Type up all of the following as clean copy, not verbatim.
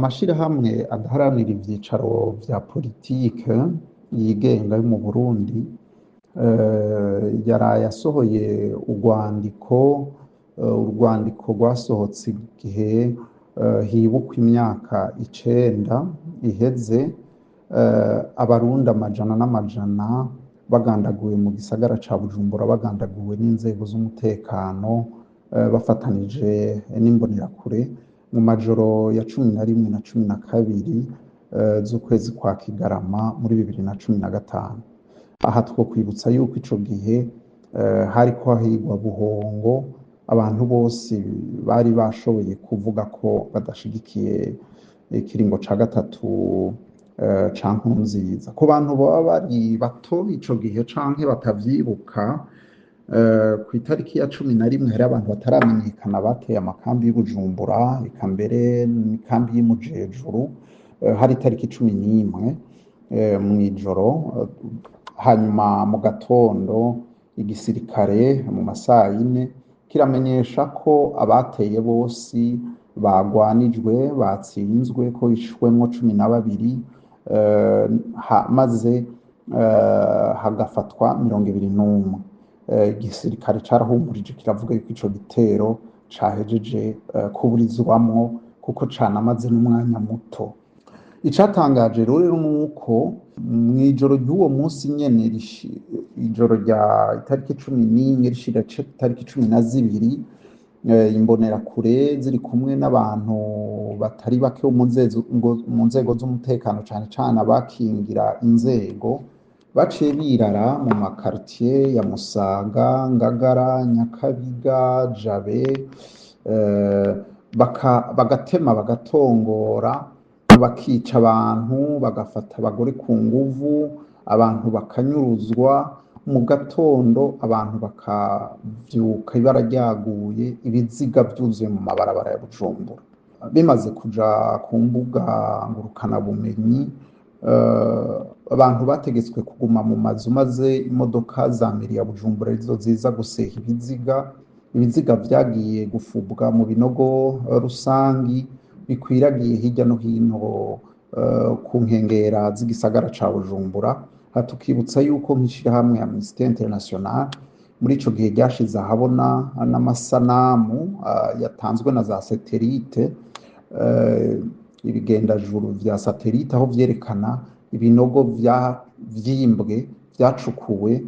amashirahamwe adaharanira ivyicaro vya politike yigenga yo mu Burundi yaraye asohoye urwandiko rwasohotse igihe hibukwa imyaka 9 iheze abarundi amajana n'amajana bagandaguwe mu gisagara ca Bujumbura, bagandaguwe n'inzego z'umutekano bafatanije n'imbonerakure mu majoro ya 11 na 12 z'ukwezi kwa Kigarama muri 2015. Aha twokwibutsa yuko ico gihe hariko hahigwa buhongo abantu bose bari bashoboye kuvuga ko badashigikiye ikiringo ca gatatu ca Nkurunziza. Ku bantu baba bari bato ico gihe canke batavyibuka, ku itariki ya 11 hari abantu bataramenyekana bateye amakambi y'Ubujumbura, eka mbere n'ikambi y'Imujejuru, hari itariki 11 mw'ijoro. Hanyuma mu gatondo igisirikare mu masaha 4 kiramenyesha ko abateye bose bagwanijwe, batsinzwe, ko hishwemwo 12 maze hagafatwa 21. Igisirikare carahumurije kiravuga yuko ico gitero cahejeje kuburizwamwo kuko canamaze n'umwanya muto. Icatangaje rero nuko mw'ijoro ry'uwo munsi nyene, ijoro rya itariki 11 rishira itariki 12, imbonerakure ziri kumwe n'abantu batari bake mu nzego z'umutekano, cane cane abakingira inzego, baciye birara mu makartier ya Musaga, Ngagara, Nyakabiga, Jabe, bagatema bagatongora, bakica abantu, bagafata abagore ku nguvu, abantu bakanyuruzwa. Mu gatondo abantu bakavyuka ibara ryaguye, ibiziga vyuzuye mu mabarabara ya Bujumbura. Bimaze kuja ku mbuga ngurukana bumenyi, abantu bategetswe kuguma mu mazu, maze imodoka za meri ya Bujumbura arizo ziza guseha ibiziga vyagiye gufubwa mu binogo rusangi bikwiragiye hirya no hino ku nkengera z'igisagara ca Bujumbura. Tukibutsa yuko nk'ishirahamwe Amnesty International muri ico gihe ryashize ahabona n'amasanamu yatanzwe na za satelite, ibigendajuru vya satelite, aho vyerekana ibinogo vyimbwe vyacukuwe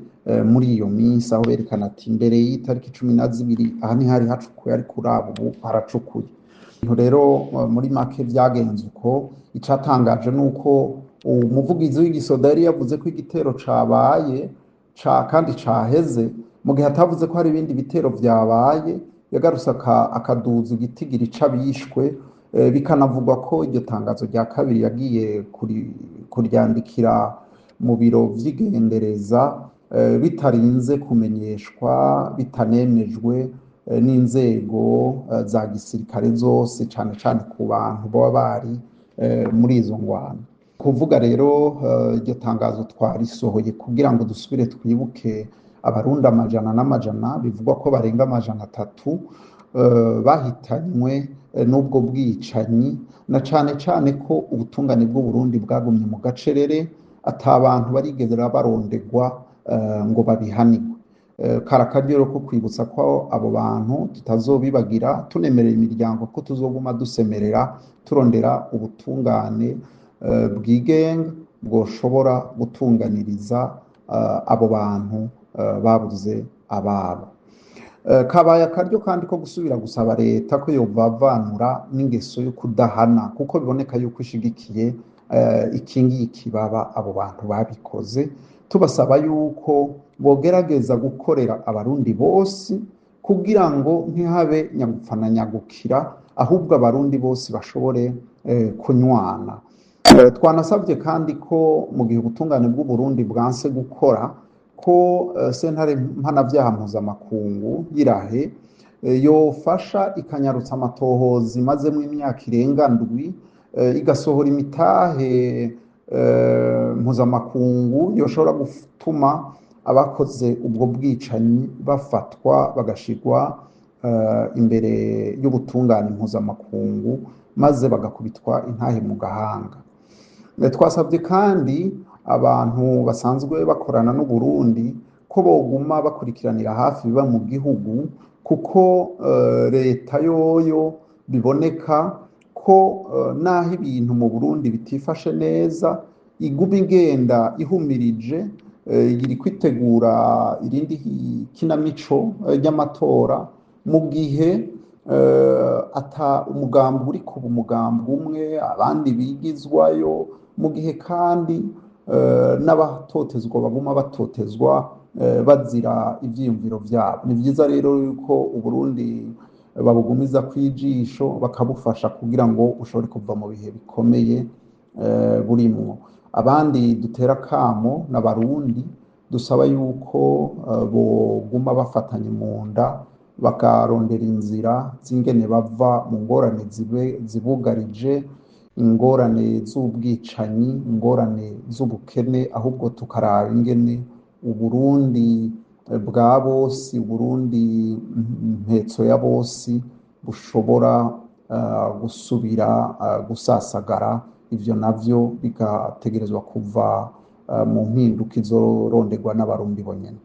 muri iyo minsi, aho berekana ati imbere y'itariki 12 aha ntihari hacukuwe, ariko uraba ubu haracukuye. Rero muri make vyagenze uko. Icatangaje nuko umuvugizi w'igisoda yari yavuze ko igitero cabaye kandi caheze, mu gihe atavuze ko hari ibindi bitero vyabaye. Yagarutse akaduza igitigiri c'abishwe, bikanavugwa ko iryo tangazo rya kabiri yagiye kuryandikira mu biro vy'igendereza bitarinze kumenyeshwa, bitanemejwe n'inzego za gisirikare zose, cane cane ku bantu baba bari muri izo ngwano. Kuvuga rero iryo tangazo twarisohoye kugira ngo dusubire twibuke abarundi amajana n'amajana, bivugwa ko barenga 300 bahitanywe n'ubwo bwicanyi, na cane cane ko ubutungane bw'u Burundi bwagumye mu gacerere, atabantu barigezera barondegwa ngo babihanirwe. Karakaryo ko kwibutsa ko abo bantu tutazobibagira, tunemerera imiryango ko tuzoguma dusemerera turondera ubutungane bwigenga bwoshobora gutunganiriza abo bantu babuze ababo. Kabaye akaryo kandi ko gusubira gusaba leta ko yobavanura n'ingeso yo kudahana, kuko biboneka yuko ishigikiye ikingiye ikibaba abo bantu babikoze. Tubasaba yuko bogerageza gukorera abarundi bose kugira ngo ntihabe nyagupfa na nyagukira, ahubwo abarundi bose bashobore kunywana. Twanasabye kandi ko mu gihe ubutungane bw'u Burundi bwanse gukora, ko sentare mpanavyaha mpuzamakungu y'Irahe yofasha ikanyarutsa amatohoza imazemwo imyaka irenga 7, igasohora imitahe mpuzamakungu yoshobora gutuma abakoze ubwo bwicanyi bafatwa bagashirwa imbere y'ubutungane mpuzamakungu maze bagakubitwa intahe mu gahanga. Twasabye kandi abantu basanzwe bakorana n'u Burundi ko boguma bakurikiranira hafi biba mu gihugu, kuko leta yoyo biboneka ko naho ibintu mu Burundi bitifashe neza, iguma igenda ihumirije, iri kwitegura irindi kinamico ry'amatora, mu gihe ata umugambi uri kuba umugambi umwe, abandi bigizwayo, mu gihe kandi n'abatotezwa baguma batotezwa bazira ivyiyumviro vyabo. Ni vyiza rero yuko Uburundi babugumiza kwijisho, bakabufasha kugira ngo ushobore kuva mu bihe bikomeye burimwo. Abandi dutera kamo n'abarundi, dusaba yuko boguma bafatanye mu nda, bakarondera inzira z'ingene bava mu ngorane zibugarije, ingorane z'ubwicanyi, ingorane z'ubukene, ahubwo tukaraba ingene Uburundi bwa bose, Uburundi mpetso ya bose bushobora gusubira gusasagara. Ivyo navyo bigategerezwa kuva mu mpinduka izoronderwa n'abarundi bonyene.